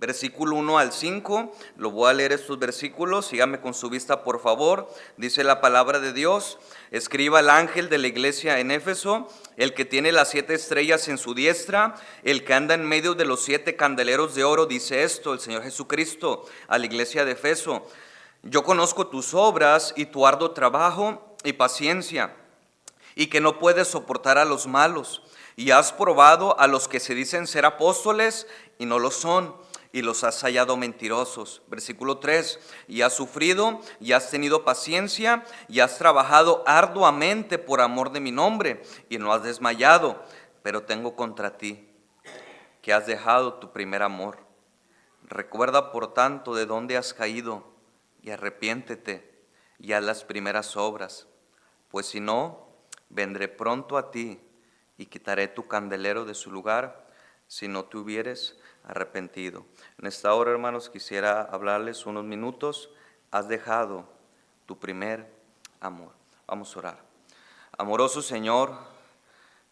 versículo 1 al 5, lo voy a leer estos versículos, sígame con su vista por favor. Dice la palabra de Dios: escriba al ángel de la iglesia en Éfeso, el que tiene las 7 estrellas en su diestra, el que anda en medio de los 7 candeleros de oro, dice esto, el Señor Jesucristo, a la iglesia de Éfeso: yo conozco tus obras y tu arduo trabajo y paciencia, y que no puedes soportar a los malos, y has probado a los que se dicen ser apóstoles y no lo son, y los has hallado mentirosos. Versículo 3, y has sufrido, y has tenido paciencia, y has trabajado arduamente por amor de mi nombre, y no has desmayado. Pero tengo contra ti que has dejado tu primer amor. Recuerda por tanto de dónde has caído, y arrepiéntete, y haz las primeras obras, pues si no, vendré pronto a ti, y quitaré tu candelero de su lugar, si no te hubieres arrepentido. En esta hora, hermanos, quisiera hablarles unos minutos. Has dejado tu primer amor. Vamos a orar. Amoroso Señor,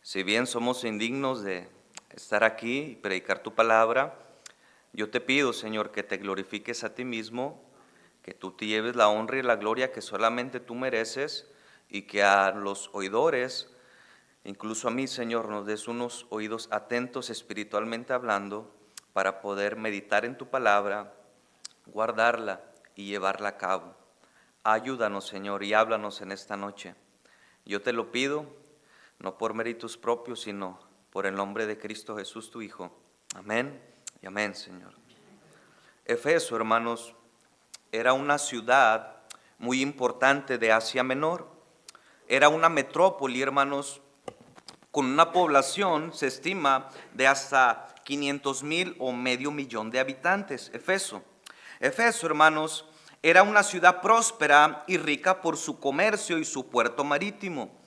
si bien somos indignos de estar aquí y predicar tu palabra, yo te pido, Señor, que te glorifiques a ti mismo, que tú te lleves la honra y la gloria que solamente tú mereces, y que a los oidores, incluso a mí, Señor, nos des unos oídos atentos espiritualmente hablando, para poder meditar en tu palabra, guardarla y llevarla a cabo. Ayúdanos, Señor, y háblanos en esta noche. Yo te lo pido, no por méritos propios, sino por el nombre de Cristo Jesús, tu Hijo. Amén y amén, Señor. Éfeso, hermanos, era una ciudad muy importante de Asia Menor. Era una metrópoli, hermanos, con una población, se estima, de hasta 500,000 o medio millón de habitantes. Éfeso, hermanos, era una ciudad próspera y rica por su comercio y su puerto marítimo.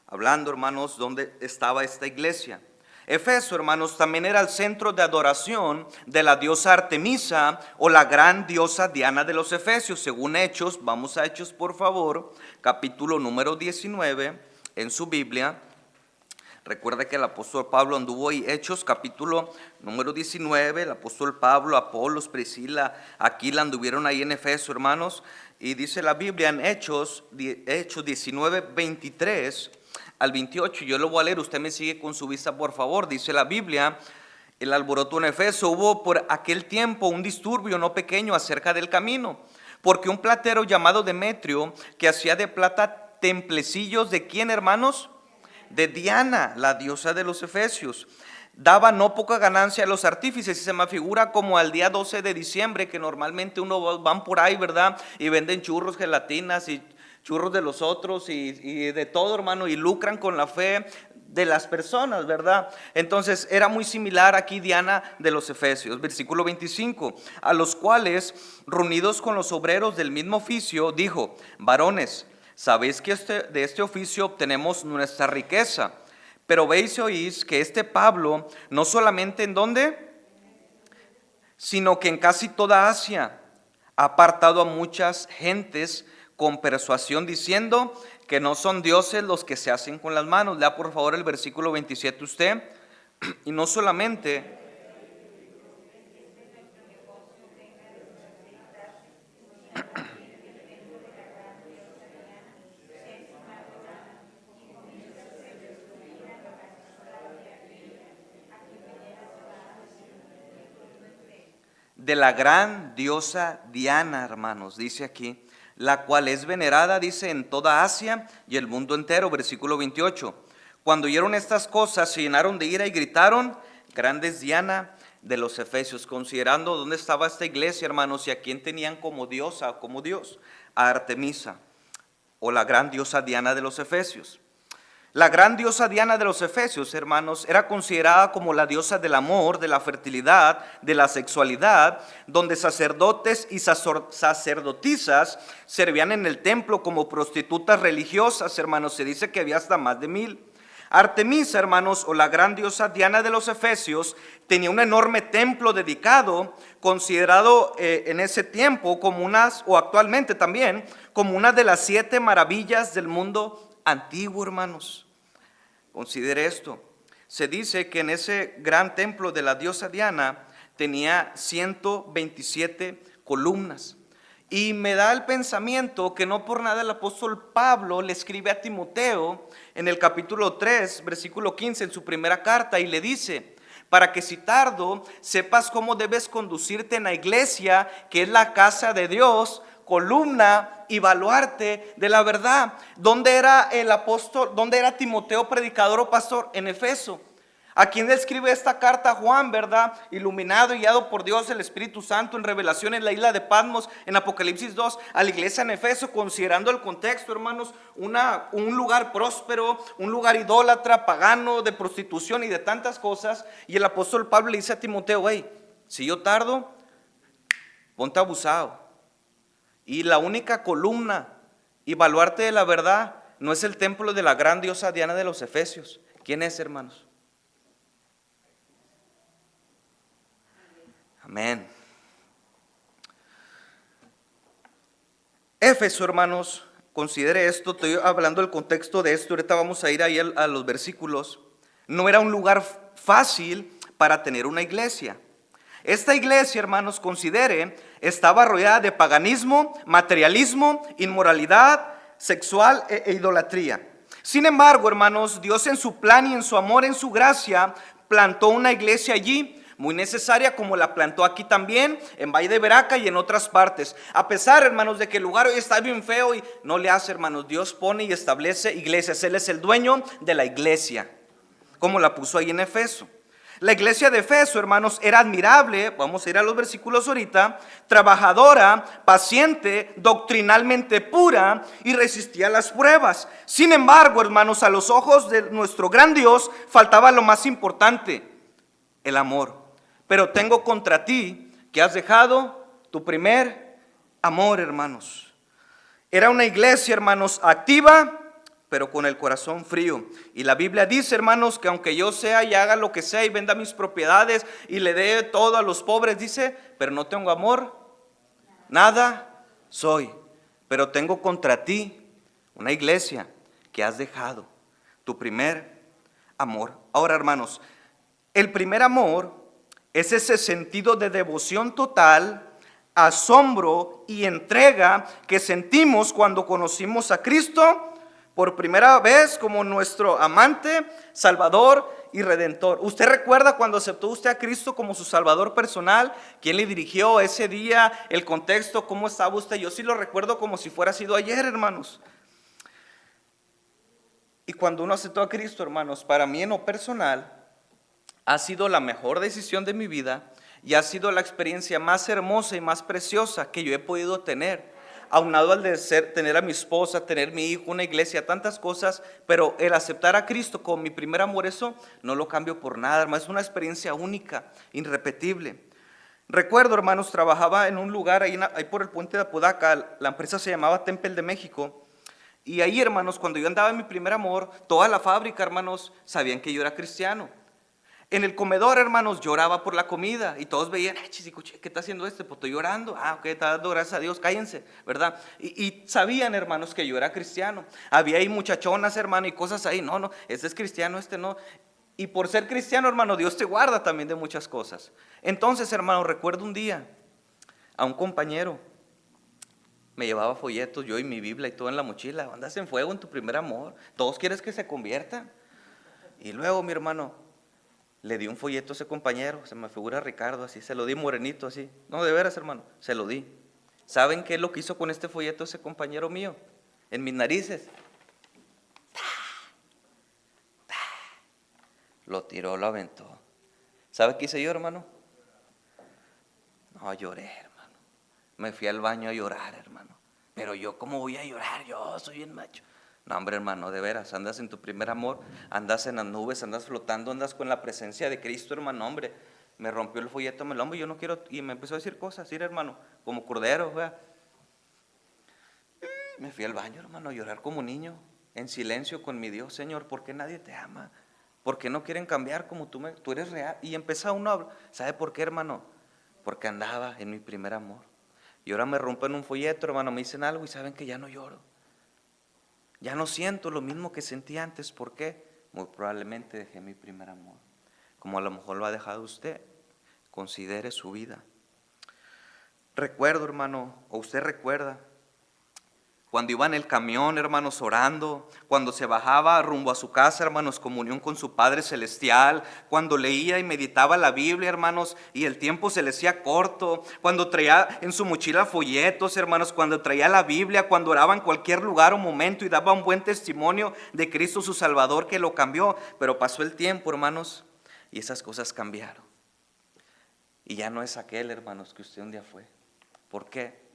Hablando, hermanos, ¿dónde estaba esta iglesia? Éfeso, hermanos, también era el centro de adoración de la diosa Artemisa, o la gran diosa Diana de los Efesios, según Hechos. Vamos a Hechos, por favor, capítulo número 19 en su Biblia. Recuerda que el apóstol Pablo anduvo ahí. Hechos capítulo número 19, el apóstol Pablo, Apolos, Priscila, Aquila anduvieron ahí en Éfeso, hermanos. Y dice la Biblia en Hechos 19, 23 al 28. Yo lo voy a leer, usted me sigue con su vista, por favor. Dice la Biblia: el alboroto en Éfeso. Hubo por aquel tiempo un disturbio no pequeño acerca del camino, porque un platero llamado Demetrio, que hacía de plata templecillos, ¿de quién, hermanos? De Diana, la diosa de los Efesios, daba no poca ganancia a los artífices. Y se me figura como al día 12 de diciembre, que normalmente uno van por ahí, ¿verdad? Y venden churros, gelatinas y churros de los otros y de todo, hermano, y lucran con la fe de las personas, ¿verdad? Entonces era muy similar aquí Diana de los Efesios. Versículo 25, a los cuales, reunidos con los obreros del mismo oficio, dijo: varones, sabéis que de este oficio obtenemos nuestra riqueza, pero veis y oís que este Pablo, no solamente en dónde, sino que en casi toda Asia, ha apartado a muchas gentes con persuasión, diciendo que no son dioses los que se hacen con las manos. Lea por favor el versículo 27 usted. Y no solamente de la gran diosa Diana, hermanos, dice aquí, la cual es venerada, dice, en toda Asia y el mundo entero. Versículo 28, cuando oyeron estas cosas, se llenaron de ira y gritaron: grande es Diana de los Efesios. Considerando dónde estaba esta iglesia, hermanos, y a quién tenían como diosa, como Dios: a Artemisa, o la gran diosa Diana de los Efesios. La gran diosa Diana de los Efesios, hermanos, era considerada como la diosa del amor, de la fertilidad, de la sexualidad, donde sacerdotes y sacerdotisas servían en el templo como prostitutas religiosas, hermanos. Se dice que había hasta más de 1,000. Artemisa, hermanos, o la gran diosa Diana de los Efesios, tenía un enorme templo dedicado, considerado en ese tiempo como o actualmente también, como una de las 7 maravillas del mundo antiguo, hermanos. Considere esto. Se dice que en ese gran templo de la diosa Diana tenía 127 columnas. Y me da el pensamiento que no por nada el apóstol Pablo le escribe a Timoteo en el capítulo 3, versículo 15, en su primera carta, y le dice: para que si tardo sepas cómo debes conducirte en la iglesia, que es la casa de Dios, columna y baluarte de la verdad. ¿Dónde era el apóstol? ¿Dónde era Timoteo, predicador o pastor? En Efeso. ¿A quién le escribe esta carta? Juan, ¿verdad? Iluminado y guiado por Dios, el Espíritu Santo, en revelación en la isla de Patmos, en Apocalipsis 2, a la iglesia en Efeso, considerando el contexto, hermanos, un lugar próspero, un lugar idólatra, pagano, de prostitución y de tantas cosas. Y el apóstol Pablo le dice a Timoteo: hey, si yo tardo, ponte abusado. Y la única columna y baluarte de la verdad no es el templo de la gran diosa Diana de los Efesios. ¿Quién es, hermanos? Amén. Éfeso, hermanos, considere esto, estoy hablando del contexto de esto, ahorita vamos a ir ahí a los versículos. No era un lugar fácil para tener una iglesia. Esta iglesia, hermanos, considere, estaba rodeada de paganismo, materialismo, inmoralidad sexual e idolatría. Sin embargo, hermanos, Dios en su plan y en su amor, en su gracia, plantó una iglesia allí, muy necesaria, como la plantó aquí también, en Valle de Veraca y en otras partes. A pesar, hermanos, de que el lugar hoy está bien feo, y no le hace, hermanos, Dios pone y establece iglesias. Él es el dueño de la iglesia, como la puso ahí en Efeso. La iglesia de Efeso, hermanos, era admirable, vamos a ir a los versículos ahorita, trabajadora, paciente, doctrinalmente pura y resistía las pruebas. Sin embargo, hermanos, a los ojos de nuestro gran Dios faltaba lo más importante: el amor. Pero tengo contra ti que has dejado tu primer amor, hermanos. Era una iglesia, hermanos, activa, pero con el corazón frío. Y la Biblia dice, hermanos, que aunque yo sea y haga lo que sea y venda mis propiedades y le dé todo a los pobres, dice, pero no tengo amor, nada soy. Pero tengo contra ti una iglesia que has dejado tu primer amor. Ahora, hermanos, el primer amor es ese sentido de devoción total, asombro y entrega que sentimos cuando conocimos a Cristo por primera vez como nuestro amante, Salvador y Redentor. ¿Usted recuerda cuando aceptó usted a Cristo como su Salvador personal? ¿Quién le dirigió ese día? ¿El contexto? ¿Cómo estaba usted? Yo sí lo recuerdo como si fuera sido ayer, hermanos. Y cuando uno aceptó a Cristo, hermanos, para mí en lo personal, ha sido la mejor decisión de mi vida y ha sido la experiencia más hermosa y más preciosa que yo he podido tener, aunado al de tener a mi esposa, tener mi hijo, una iglesia, tantas cosas, pero el aceptar a Cristo como mi primer amor, eso no lo cambio por nada, hermano. Es una experiencia única, irrepetible. Recuerdo, hermanos, trabajaba en un lugar ahí por el puente de Apodaca, la empresa se llamaba Tempel de México, y ahí, hermanos, cuando yo andaba en mi primer amor, toda la fábrica, hermanos, sabían que yo era cristiano. En el comedor, hermanos, lloraba por la comida y todos veían: ay, chico, ¿qué está haciendo este? Pues estoy llorando. Ah, ok, está dando gracias a Dios, cállense, ¿verdad? Y sabían, hermanos, que yo era cristiano. Había ahí muchachonas, hermano, y cosas ahí. No, este es cristiano, este no. Y por ser cristiano, hermano, Dios te guarda también de muchas cosas. Entonces, hermano, recuerdo un día a un compañero, me llevaba folletos, yo y mi Biblia y todo en la mochila. Andas en fuego en tu primer amor, todos quieres que se conviertan. Y luego, mi hermano, le di un folleto a ese compañero, se me figura Ricardo, así, se lo di morenito, así. No, de veras, hermano, se lo di. ¿Saben qué es lo que hizo con este folleto ese compañero mío? En mis narices. Lo tiró, lo aventó. ¿Sabe qué hice yo, hermano? No, lloré, hermano. Me fui al baño a llorar, hermano. Pero yo, ¿cómo voy a llorar? Yo soy bien macho. No, hombre, hermano, de veras, andas en tu primer amor, andas en las nubes, andas flotando, andas con la presencia de Cristo, hermano. Hombre, me rompió el folleto, me lo, hombre, yo no quiero, y me empezó a decir cosas, sí, hermano, como cordero, ¿verdad? Me fui al baño, hermano, a llorar como niño, en silencio con mi Dios. Señor, ¿por qué nadie te ama? ¿Por qué no quieren cambiar como tú eres real? Y empezó uno a hablar. ¿Sabe por qué, hermano? Porque andaba en mi primer amor. Y ahora me rompen un folleto, hermano, me dicen algo y saben que ya no lloro. Ya no siento lo mismo que sentí antes. ¿Por qué? Muy probablemente dejé mi primer amor, como a lo mejor lo ha dejado usted. Considere su vida. Recuerdo, hermano, o usted recuerda, cuando iba en el camión, hermanos, orando, cuando se bajaba rumbo a su casa, hermanos, comunión con su Padre Celestial, cuando leía y meditaba la Biblia, hermanos, y el tiempo se le hacía corto, cuando traía en su mochila folletos, hermanos, cuando traía la Biblia, cuando oraba en cualquier lugar o momento y daba un buen testimonio de Cristo su Salvador que lo cambió. Pero pasó el tiempo, hermanos, y esas cosas cambiaron. Y ya no es aquel, hermanos, que usted un día fue. ¿Por qué?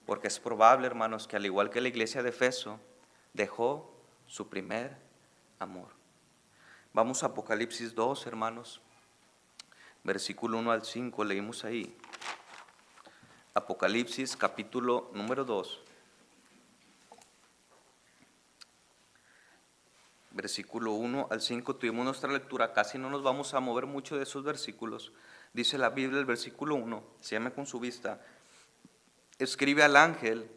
Porque es probable, hermanos, que al igual que la iglesia de Efeso, dejó su primer amor. Vamos a Apocalipsis 2, hermanos, versículo 1 al 5, leímos ahí. Apocalipsis capítulo número 2, versículo 1 al 5, tuvimos nuestra lectura, casi no nos vamos a mover mucho de esos versículos. Dice la Biblia, el versículo 1, sígame con su vista. Escribe al ángel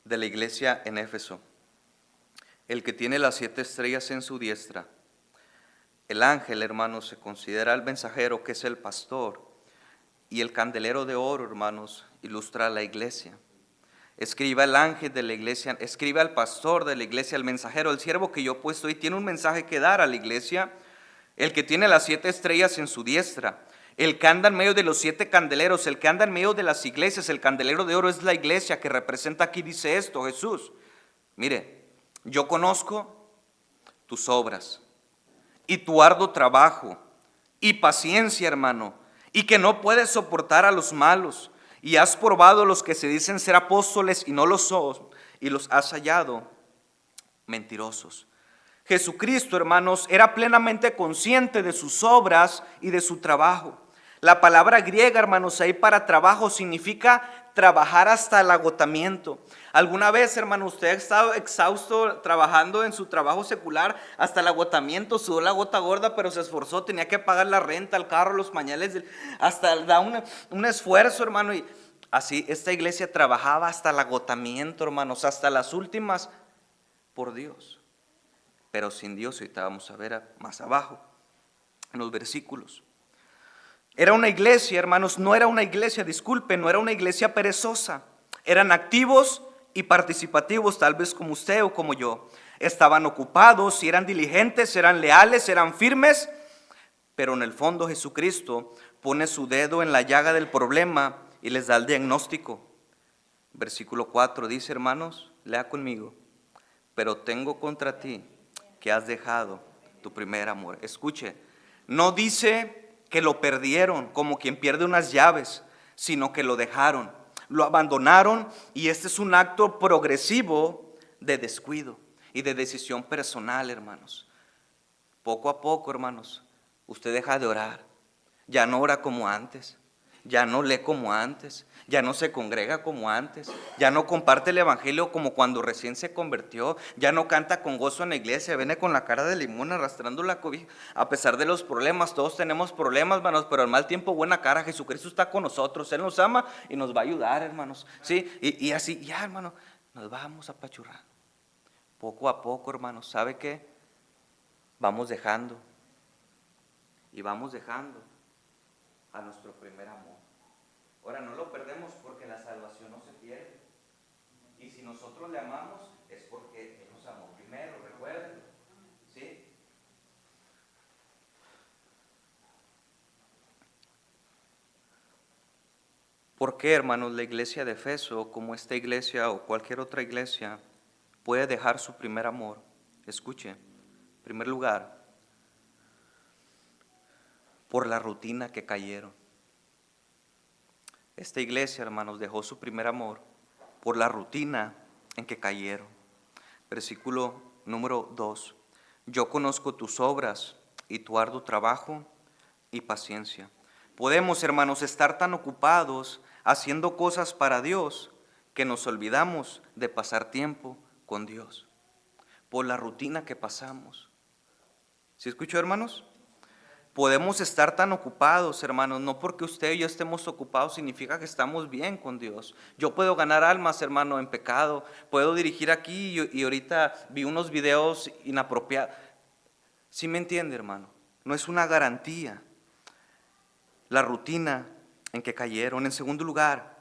de la iglesia en Éfeso, el que tiene las 7 estrellas en su diestra. El ángel, hermanos, se considera el mensajero, que es el pastor, y el candelero de oro, hermanos, ilustra a la iglesia. Escribe al ángel de la iglesia, escribe al pastor de la iglesia, al mensajero, el siervo que yo he puesto y tiene un mensaje que dar a la iglesia, el que tiene las 7 estrellas en su diestra. El que anda en medio de los 7 candeleros, el que anda en medio de las iglesias, el candelero de oro es la iglesia que representa aquí, dice esto Jesús. Mire, yo conozco tus obras y tu arduo trabajo y paciencia, hermano, y que no puedes soportar a los malos, y has probado los que se dicen ser apóstoles y no lo son, y los has hallado mentirosos. Jesucristo, hermanos, era plenamente consciente de sus obras y de su trabajo. La palabra griega, hermanos, ahí para trabajo significa trabajar hasta el agotamiento. ¿Alguna vez, hermano, usted ha estado exhausto trabajando en su trabajo secular hasta el agotamiento, sudó la gota gorda, pero se esforzó, tenía que pagar la renta, el carro, los pañales, hasta da un esfuerzo, hermano? Y así esta iglesia trabajaba hasta el agotamiento, hermanos, hasta las últimas por Dios. Pero sin Dios, ahorita vamos a ver más abajo en los versículos. Era una iglesia, hermanos, no era una iglesia, disculpen, no era una iglesia perezosa. Eran activos y participativos, tal vez como usted o como yo. Estaban ocupados, y eran diligentes, eran leales, eran firmes, pero en el fondo Jesucristo pone su dedo en la llaga del problema y les da el diagnóstico. Versículo 4 dice, hermanos, lea conmigo: pero tengo contra ti que has dejado tu primer amor. Escuche, no dice que lo perdieron como quien pierde unas llaves, sino que lo dejaron, lo abandonaron, y este es un acto progresivo de descuido y de decisión personal, hermanos. Poco a poco, hermanos, usted deja de orar, ya no ora como antes, ya no lee como antes, ya no se congrega como antes, ya no comparte el evangelio como cuando recién se convirtió, ya no canta con gozo en la iglesia, viene con la cara de limón arrastrando la cobija. A pesar de los problemas, todos tenemos problemas, hermanos, pero al mal tiempo buena cara. Jesucristo está con nosotros, Él nos ama y nos va a ayudar, hermanos, ¿sí? Y así, ya, hermano, nos vamos a apachurrar. Poco a poco, hermanos, ¿sabe qué? Vamos dejando y vamos dejando a nuestro primer amor. Ahora no lo perdemos porque la salvación no se pierde. Y si nosotros le amamos es porque Él nos amó primero, recuerden. ¿Sí? ¿Por qué, hermanos, la iglesia de Efeso, como esta iglesia o cualquier otra iglesia, puede dejar su primer amor? Escuche, en primer lugar, por la rutina que cayeron. Esta iglesia, hermanos, dejó su primer amor por la rutina en que cayeron. Versículo número 2. Yo conozco tus obras y tu arduo trabajo y paciencia. Podemos, hermanos, estar tan ocupados haciendo cosas para Dios que nos olvidamos de pasar tiempo con Dios por la rutina que pasamos. ¿Sí escuchó, hermanos? Podemos estar tan ocupados, hermanos, no porque usted y yo estemos ocupados significa que estamos bien con Dios. Yo puedo ganar almas, hermano, en pecado, puedo dirigir aquí y ahorita vi unos videos inapropiados. ¿Sí me entiende, hermano? No es una garantía. la rutina en que cayeron. En segundo lugar,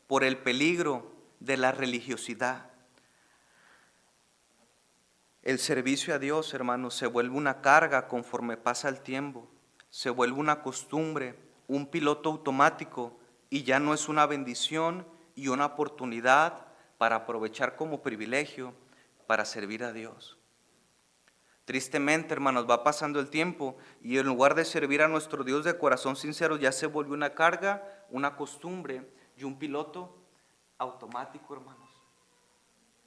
por el peligro de la religiosidad. El servicio a Dios, hermanos, se vuelve una carga conforme pasa el tiempo. Se vuelve una costumbre, un piloto automático, y ya no es una bendición y una oportunidad para aprovechar como privilegio para servir a Dios. Tristemente, hermanos, va pasando el tiempo y en lugar de servir a nuestro Dios de corazón sincero, ya se volvió una carga, una costumbre y un piloto automático, hermanos.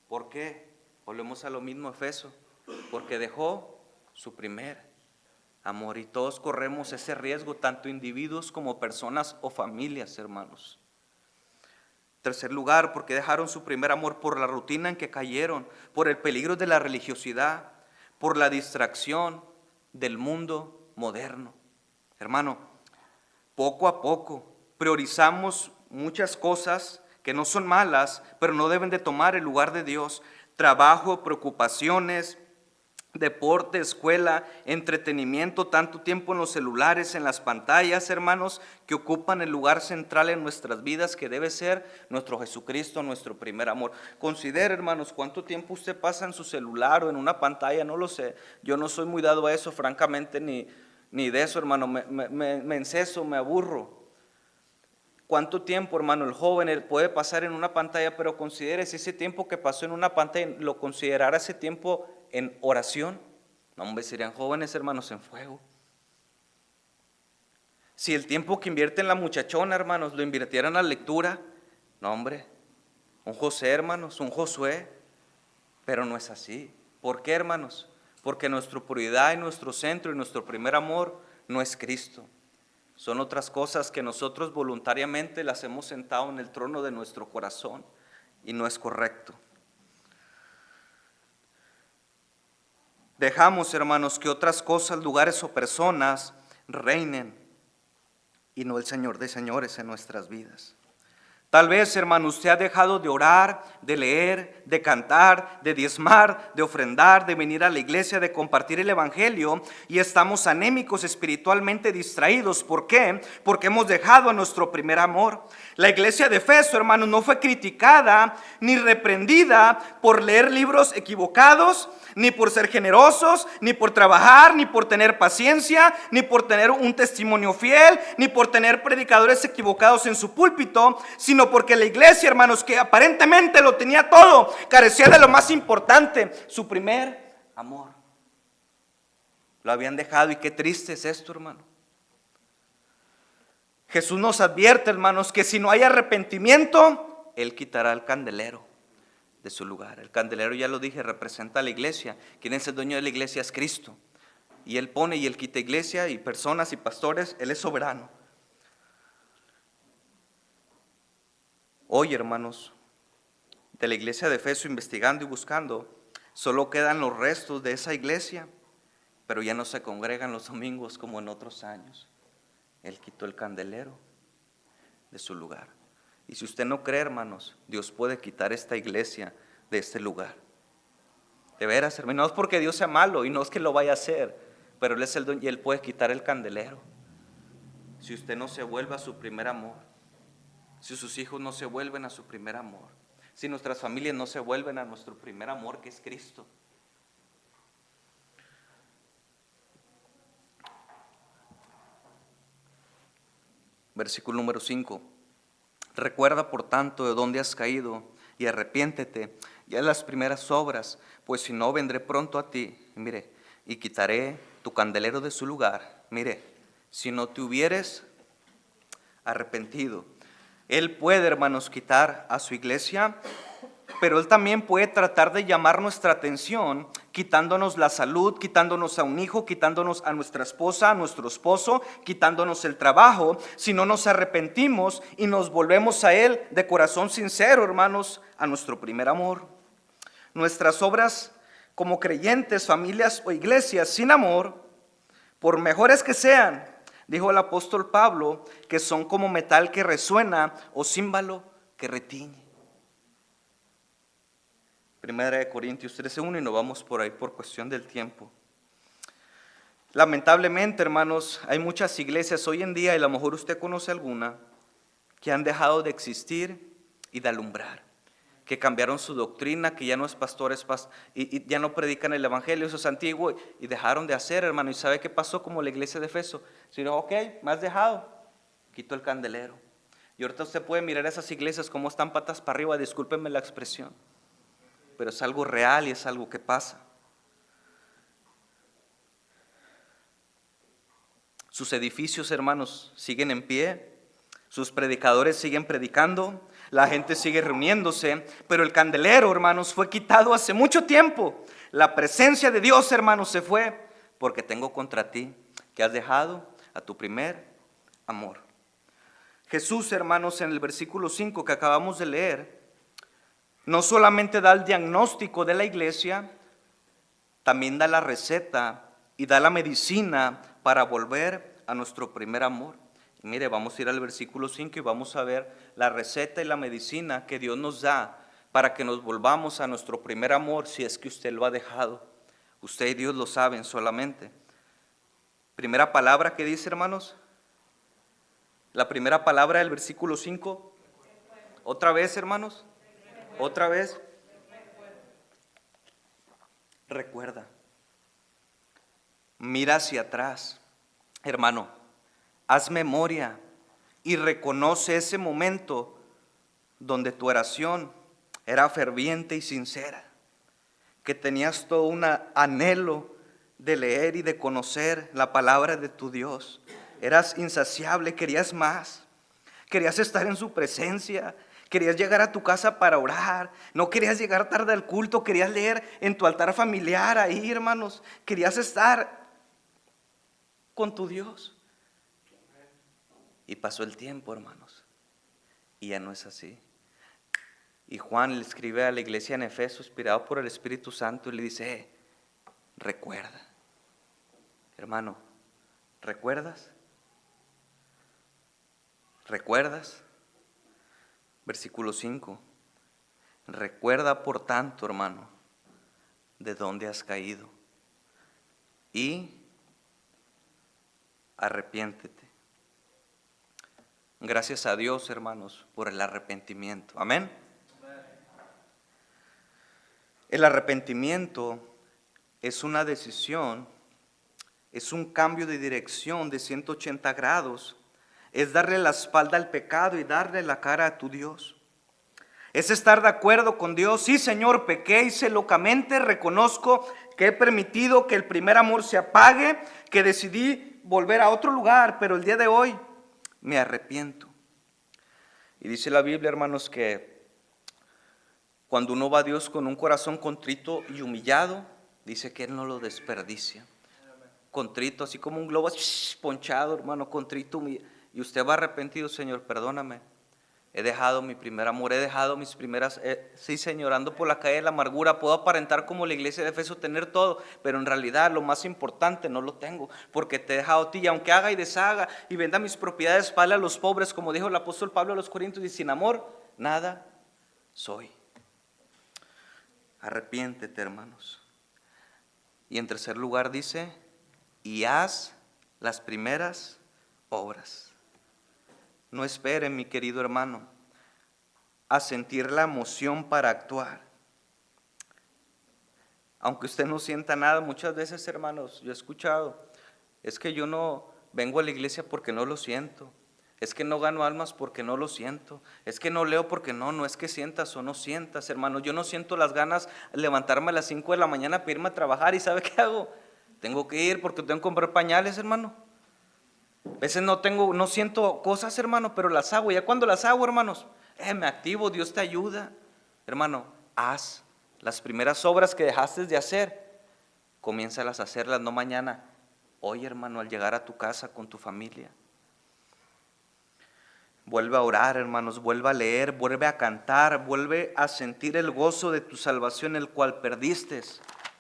¿Por qué? Volvemos a lo mismo, Efeso, porque dejó su primer amor, y todos corremos ese riesgo, tanto individuos como personas o familias, hermanos. Tercer lugar, porque dejaron su primer amor por la rutina en que cayeron, por el peligro de la religiosidad, por la distracción del mundo moderno. Hermano, poco a poco priorizamos muchas cosas que no son malas, pero no deben de tomar el lugar de Dios. Trabajo, preocupaciones, deporte, escuela, entretenimiento, tanto tiempo en los celulares, en las pantallas, hermanos, que ocupan el lugar central en nuestras vidas, que debe ser nuestro Jesucristo, nuestro primer amor. Considere, hermanos, cuánto tiempo usted pasa en su celular o en una pantalla, no lo sé. Yo no soy muy dado a eso, francamente, ni de eso, hermano. Me enceso, me aburro. ¿Cuánto tiempo, hermano, el joven puede pasar en una pantalla? Pero considere si ese tiempo que pasó en una pantalla lo considerara ese tiempo en oración. No, hombre, serían jóvenes, hermanos, en fuego. Si el tiempo que invierte en la muchachona, hermanos, lo invirtieran en la lectura, no, hombre, un José, hermanos, un Josué. Pero no es así. ¿Por qué, hermanos? Porque nuestra prioridad y nuestro centro y nuestro primer amor no es Cristo. Son otras cosas que nosotros voluntariamente las hemos sentado en el trono de nuestro corazón, y no es correcto. Dejamos, hermanos, que otras cosas, lugares o personas reinen y no el Señor de señores en nuestras vidas. Tal vez, hermano, usted ha dejado de orar, de leer, de cantar, de diezmar, de ofrendar, de venir a la iglesia, de compartir el evangelio, y estamos anémicos, espiritualmente distraídos. ¿Por qué? Porque hemos dejado a nuestro primer amor. La iglesia de Efeso, hermano, no fue criticada ni reprendida por leer libros equivocados, ni por ser generosos, ni por trabajar, ni por tener paciencia, ni por tener un testimonio fiel, ni por tener predicadores equivocados en su púlpito, sino porque la iglesia, hermanos, que aparentemente lo tenía todo, carecía de lo más importante, su primer amor. Lo habían dejado, y qué triste es esto, hermano. Jesús nos advierte, hermanos, que si no hay arrepentimiento, Él quitará el candelero de su lugar. El candelero, ya lo dije, representa a la iglesia. Quien es el dueño de la iglesia es Cristo. Y Él pone y Él quita iglesia y personas y pastores. Él es soberano. Hoy, hermanos, de la iglesia de Efeso, investigando y buscando, solo quedan los restos de esa iglesia, pero ya no se congregan los domingos como en otros años. Él quitó el candelero de su lugar. Y si usted no cree, hermanos, Dios puede quitar esta iglesia de este lugar. De veras, hermanos, no es porque Dios sea malo y no es que lo vaya a hacer, pero Él es el dueño y Él puede quitar el candelero. Si usted no se vuelve a su primer amor, si sus hijos no se vuelven a su primer amor, si nuestras familias no se vuelven a nuestro primer amor, que es Cristo. Versículo número 5. Recuerda, por tanto, de dónde has caído y arrepiéntete ya de las primeras obras, pues si no, vendré pronto a ti, mire, y quitaré tu candelero de su lugar. Mire, si no te hubieres arrepentido. Él puede, hermanos, quitar a su iglesia, pero Él también puede tratar de llamar nuestra atención, quitándonos la salud, quitándonos a un hijo, quitándonos a nuestra esposa, a nuestro esposo, quitándonos el trabajo, si no nos arrepentimos y nos volvemos a Él de corazón sincero, hermanos, a nuestro primer amor. Nuestras obras como creyentes, familias o iglesias sin amor, por mejores que sean, dijo el apóstol Pablo, que son como metal que resuena o címbalo que retiñe. Primera de Corintios 13:1, y nos vamos por ahí por cuestión del tiempo. Lamentablemente, hermanos, hay muchas iglesias hoy en día, y a lo mejor usted conoce alguna, que han dejado de existir y de alumbrar, que cambiaron su doctrina, que ya no es pastores y ya no predican el evangelio, eso es antiguo, y dejaron de hacer, hermano. ¿Y sabe qué pasó como la iglesia de Efeso? Si no, ok, me has dejado, quito el candelero. Y ahorita usted puede mirar esas iglesias como están patas para arriba, discúlpenme la expresión, pero es algo real y es algo que pasa. Sus edificios, hermanos, siguen en pie, sus predicadores siguen predicando, la gente sigue reuniéndose, pero el candelero, hermanos, fue quitado hace mucho tiempo. La presencia de Dios, hermanos, se fue, porque tengo contra ti que has dejado a tu primer amor. Jesús, hermanos, en el versículo 5 que acabamos de leer, no solamente da el diagnóstico de la iglesia, también da la receta y da la medicina para volver a nuestro primer amor. Y mire, vamos a ir al versículo 5 y vamos a ver la receta y la medicina que Dios nos da para que nos volvamos a nuestro primer amor, si es que usted lo ha dejado. Usted y Dios lo saben solamente. Primera palabra que dice, hermanos. La primera palabra del versículo 5. Otra vez, hermanos. Otra vez. Recuerda. Mira hacia atrás, hermano, haz memoria y reconoce ese momento donde tu oración era ferviente y sincera, que tenías todo un anhelo de leer y de conocer la palabra de tu Dios. Eras insaciable, querías más, querías estar en su presencia, querías llegar a tu casa para orar, no querías llegar tarde al culto, querías leer en tu altar familiar ahí, hermanos, querías estar con tu Dios. Y pasó el tiempo, hermanos, y ya no es así. Y Juan le escribe a la iglesia en Efeso, inspirado por el Espíritu Santo, y le dice, recuerda, hermano, ¿recuerdas? ¿Recuerdas? Versículo 5. Recuerda, por tanto, hermano, de dónde has caído y arrepiéntete. Gracias a Dios, hermanos, por el arrepentimiento. Amén. El arrepentimiento es una decisión, es un cambio de dirección de 180 grados, es darle la espalda al pecado y darle la cara a tu Dios. Es estar de acuerdo con Dios. Sí, Señor, pequé, hice locamente, reconozco que he permitido que el primer amor se apague, que decidí volver a otro lugar, pero el día de hoy me arrepiento. Y dice la Biblia, hermanos, que cuando uno va a Dios con un corazón contrito y humillado, dice que Él no lo desperdicia. Contrito, así como un globo ponchado, hermano, contrito, humillado. Y usted va arrepentido, Señor, perdóname. He dejado mi primer amor, he dejado mis primeras, sí, Señor, ando por la calle de la amargura, puedo aparentar como la iglesia de Efeso tener todo, pero en realidad lo más importante no lo tengo, porque te he dejado a ti, y aunque haga y deshaga y venda mis propiedades, pague a los pobres, como dijo el apóstol Pablo a los Corintios, y sin amor, nada soy. Arrepiéntete, hermanos. Y en tercer lugar dice, y haz las primeras obras. No esperen, mi querido hermano, a sentir la emoción para actuar. Aunque usted no sienta nada, muchas veces, hermanos, yo he escuchado, es que yo no vengo a la iglesia porque no lo siento, es que no gano almas porque no lo siento, es que no leo porque no es que sientas o no sientas, hermano. Yo no siento las ganas de levantarme a las 5 de la mañana para irme a trabajar, y ¿sabe qué hago? Tengo que ir porque tengo que comprar pañales, hermano. A veces no siento cosas, hermano, pero las hago. Ya cuando las hago, hermanos, me activo, Dios te ayuda. Hermano, haz las primeras obras que dejaste de hacer. Comiénzalas a hacerlas, no mañana. Hoy, hermano, al llegar a tu casa con tu familia. Vuelve a orar, hermanos, vuelve a leer, vuelve a cantar, vuelve a sentir el gozo de tu salvación, el cual perdiste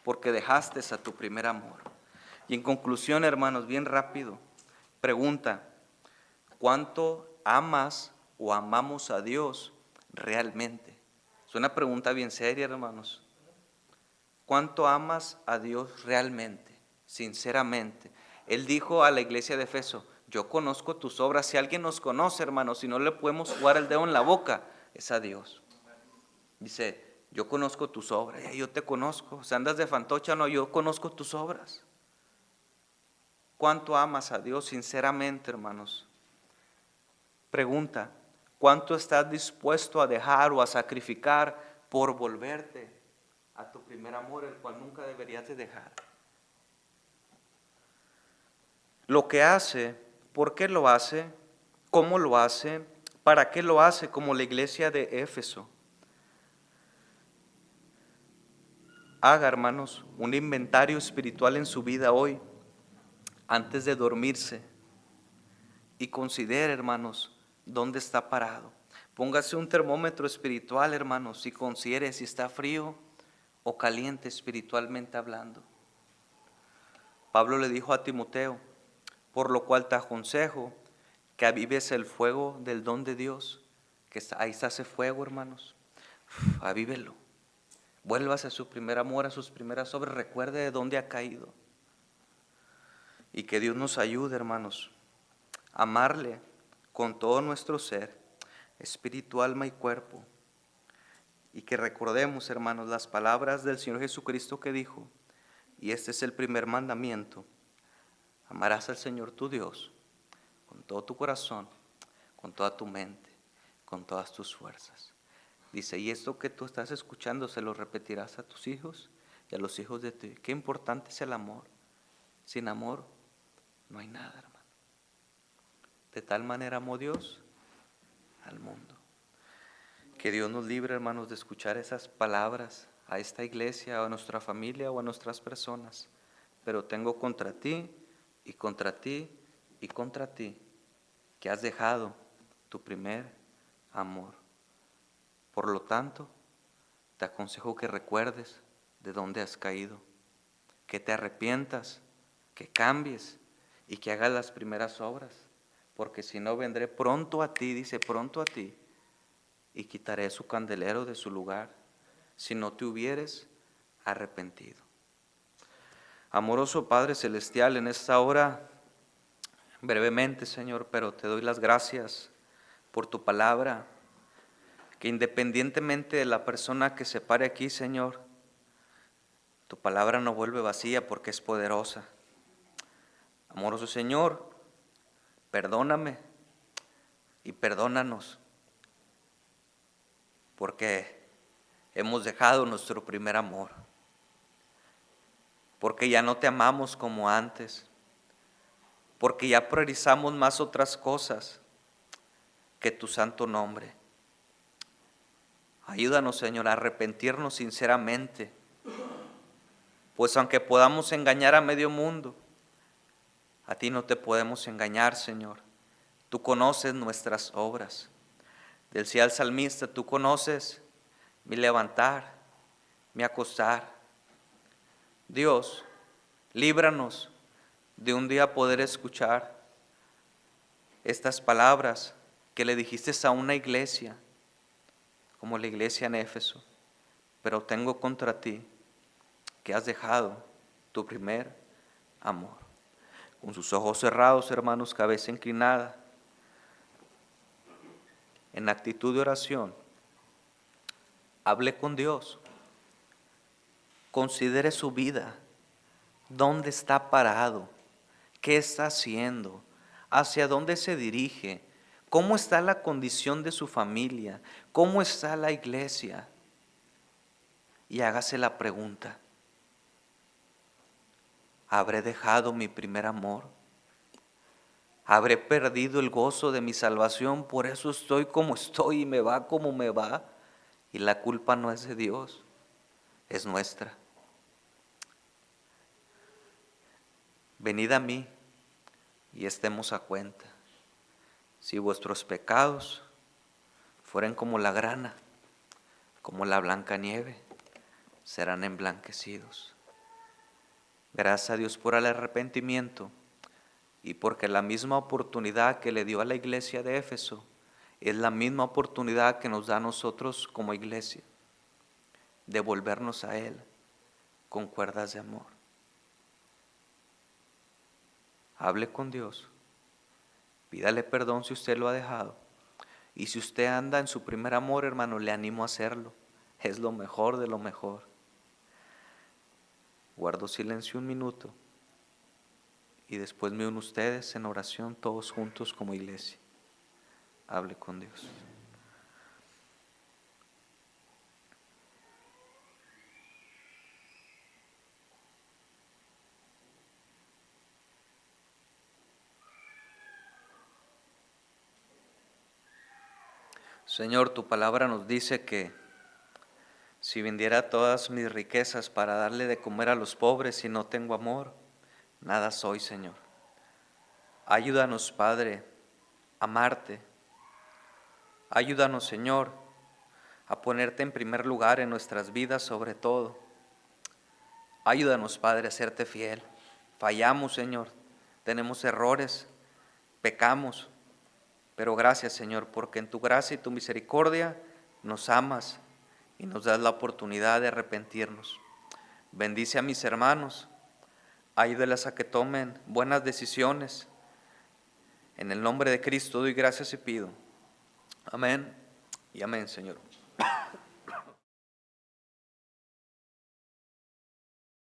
porque dejaste a tu primer amor. Y en conclusión, hermanos, bien rápido, pregunta, ¿cuánto amas o amamos a Dios realmente? Es una pregunta bien seria, hermanos. ¿Cuánto amas a Dios realmente, sinceramente? Él dijo a la iglesia de Efeso, yo conozco tus obras. Si alguien nos conoce, hermanos, si no le podemos jugar el dedo en la boca, es a Dios. Dice, yo conozco tus obras. Yo te conozco. Si andas de fantocha, no, yo conozco tus obras. ¿Cuánto amas a Dios sinceramente, hermanos? Pregunta, ¿cuánto estás dispuesto a dejar o a sacrificar por volverte a tu primer amor, el cual nunca deberías de dejar? Lo que hace, ¿por qué lo hace? ¿Cómo lo hace? ¿Para qué lo hace? Como la iglesia de Éfeso. Haga, hermanos, un inventario espiritual en su vida hoy, antes de dormirse, y considere, hermanos, dónde está parado. Póngase un termómetro espiritual, hermanos, y considere si está frío o caliente espiritualmente hablando. Pablo le dijo a Timoteo, por lo cual te aconsejo que avives el fuego del don de Dios, que ahí está ese fuego, hermanos. Avívelo. Vuélvase a su primer amor, a sus primeras obras. Recuerde de dónde ha caído. Y que Dios nos ayude, hermanos, a amarle con todo nuestro ser, espíritu, alma y cuerpo. Y que recordemos, hermanos, las palabras del Señor Jesucristo que dijo, y este es el primer mandamiento: amarás al Señor tu Dios con todo tu corazón, con toda tu mente, con todas tus fuerzas. Dice, y esto que tú estás escuchando se lo repetirás a tus hijos y a los hijos de ti. Qué importante es el amor. Sin amor no hay nada, hermano. De tal manera amó Dios al mundo. Que Dios nos libre, hermanos, de escuchar esas palabras a esta iglesia, a nuestra familia o a nuestras personas. Pero tengo contra ti y contra ti y contra ti, que has dejado tu primer amor. Por lo tanto, te aconsejo que recuerdes de dónde has caído, que te arrepientas, que cambies y que hagas las primeras obras, porque si no vendré pronto a ti, dice pronto a ti, y quitaré su candelero de su lugar, si no te hubieres arrepentido. Amoroso Padre Celestial, en esta hora, brevemente, Señor, pero te doy las gracias por tu palabra, que independientemente de la persona que se pare aquí, Señor, tu palabra no vuelve vacía porque es poderosa. Amoroso Señor, perdóname y perdónanos porque hemos dejado nuestro primer amor, porque ya no te amamos como antes, porque ya priorizamos más otras cosas que tu santo nombre. Ayúdanos, Señor, a arrepentirnos sinceramente, pues aunque podamos engañar a medio mundo, a ti no te podemos engañar, Señor. Tú conoces nuestras obras. Decía el salmista, tú conoces mi levantar, mi acostar. Dios, líbranos de un día poder escuchar estas palabras que le dijiste a una iglesia, como la iglesia en Éfeso. Pero tengo contra ti que has dejado tu primer amor. Con sus ojos cerrados, hermanos, cabeza inclinada, en actitud de oración, hable con Dios. Considere su vida, dónde está parado, qué está haciendo, hacia dónde se dirige, cómo está la condición de su familia, cómo está la iglesia. Y hágase la pregunta, ¿habré dejado mi primer amor? ¿Habré perdido el gozo de mi salvación? Por eso estoy como estoy y me va como me va. Y la culpa no es de Dios, es nuestra. Venid a mí y estemos a cuenta. Si vuestros pecados fueren como la grana, como la blanca nieve, serán emblanquecidos. Gracias a Dios por el arrepentimiento y porque la misma oportunidad que le dio a la iglesia de Éfeso es la misma oportunidad que nos da a nosotros como iglesia de volvernos a Él con cuerdas de amor. hable con Dios, pídale perdón si usted lo ha dejado. Y si usted anda en su primer amor, hermano, le animo a hacerlo. Es lo mejor de lo mejor. Guardo silencio un minuto y después me uno a ustedes en oración todos juntos como iglesia. Hable con Dios. Señor, tu palabra nos dice que si vendiera todas mis riquezas para darle de comer a los pobres y no tengo amor, nada soy, Señor. Ayúdanos, Padre, a amarte. Ayúdanos, Señor, a ponerte en primer lugar en nuestras vidas sobre todo. Ayúdanos, Padre, a serte fiel. Fallamos, Señor, tenemos errores, pecamos, pero gracias, Señor, porque en tu gracia y tu misericordia nos amas y nos das la oportunidad de arrepentirnos. Bendice a mis hermanos, ayúdalas a que tomen buenas decisiones. En el nombre de Cristo doy gracias y pido. Amén y amén, Señor.